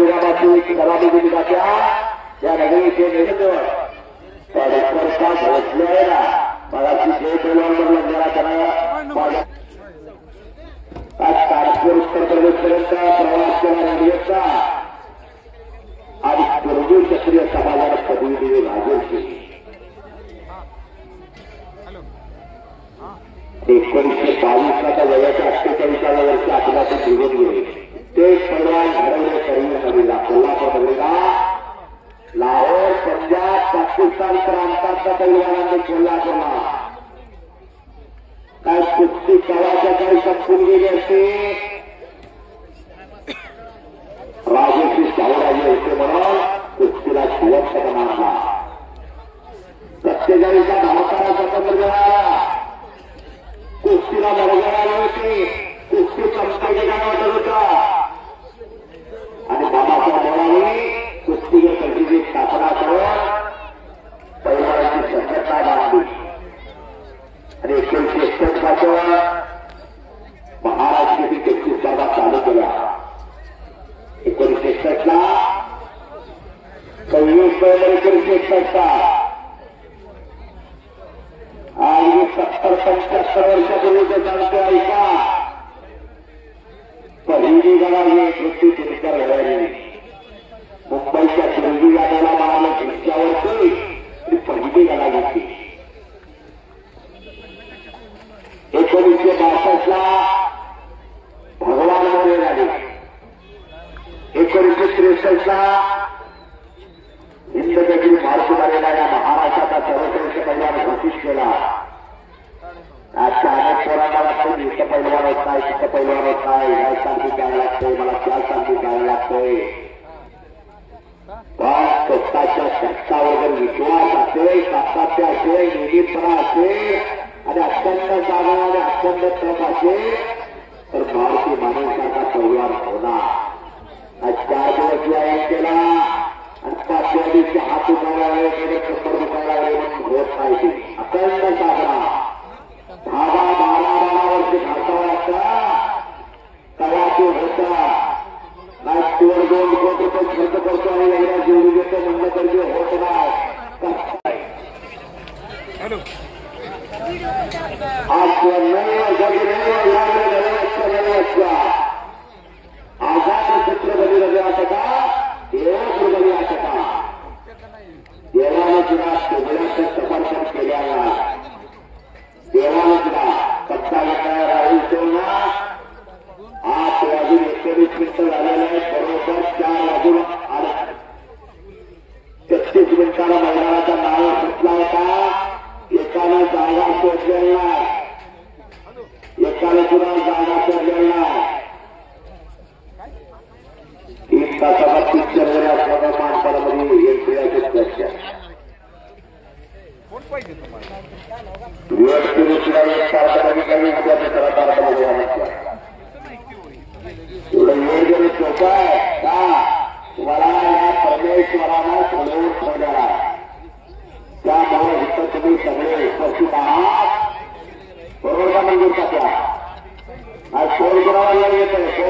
परिणामाची सलामी दिली जात्या या नगरीचे नेतृत्व परस्पर भोसले आहे ना मगाशी जे पैलवानवर जरा त्यांना आज कानपूर उत्तर प्रदेशपर्यंत प्रवास केला रेल्वेचा आणि पूर्वी क्षत्रिय समाजाला पदवी दिली राजेश 1922 ला वयाच्या 48व्या वर्षी आपला ते निघून गेले ते पैलवान घडवले करीला कोल्हापूरला लाहोर पंजाब पाकिस्तान प्रांतातल्या पैलवानांनी खेळला केला काय कुस्ती काळाच्या काही संपून गेली असते राजेशी शाहूराजे होते म्हणून कुस्तीला जिवंत मारला 47चा भारताला स्वातंत्र्य मिळाला कुस्तीला मर्यादा आली होती कुस्ती संस्थेचे काय वाटत होता आणि बाबासाहेब बोरांनी कुस्तीची स्थापना करून पैलवानाची संघटना बांधली आणि 1961 पासून महाराष्ट्र क्रिकेटची स्पर्धा चालू केल्या 1961 ला 26 नोव्हेंबर 1961 आणि 70-75 वर्षापूर्वीचे सांगतो ऐका पहिली गळा ही कृती तिरकर घडवली मुंबईच्या शिर्डी गाड्याला मारलं रिक्षावरती ती पहिली गळा घेतली 1962 ला भगवान मोरे झाले 1963 ला हिंदगती मारुतीला या महाराष्ट्राचा सर्वश्रेष्ठ पैलवान घोषित केला आजच्या अनेक पोरांना वाटतं इथं पैलवान होत नाही तिथं पैलवान होत नाही या सांगती द्यायला लागतोय मला त्या सांगती द्यायला लागतोय पण स्वतःच्या शक्तावर जर विश्वास असेल सातत्य असेल नियमितपणा असेल आणि अत्यंत साधा आणि अत्यंत तप असेल तर भारतीय माणसाचा पैलवान होणार आज 4 दिवस व्यायाम केला आणि 5व्या दिवशी हात उठायला लागले कंबर दुखायला लागले म्हणून होत नाही अत्यंत साधा 10-12 वर्ष घाटावर असता तेव्हा ते होता नागपूर 2 कोटी रुपये खर्च करतो आणि एवढ्या जेवढी घेतो म्हणलं तर ते होत नाही आज आझाद चित्रपती रजा असता देवापुरबली असता देवाने सुद्धा सगळ्यांचं समर्थन केल्याला देवाने सुद्धा पत्ता घेतला राहुल सेवना 8 वाजून 21 मिनिटं झालेले आहेत बरोबर 4 वाजून 33 मिनिटाला मैदानाचा नाव सुटला होता एकाला जागा शोधलेला एकाला सुद्धा जागा शोधलेला 3 तासाचा पिक्चर वगैरे असल्याचा माणसामध्ये एक क्रियाचे लक्ष व्यवस्थितला एक सारखा काही त्याला भारतामध्ये एवढं वेळ जरी सोपं आहे का तुम्हाला या परमेश्वराला समोर ठेवलेला त्यामुळे इथं तुम्ही सगळे उपस्थित आहात बरोबर का म्हणजे सध्या आज फोन करावा येत आहे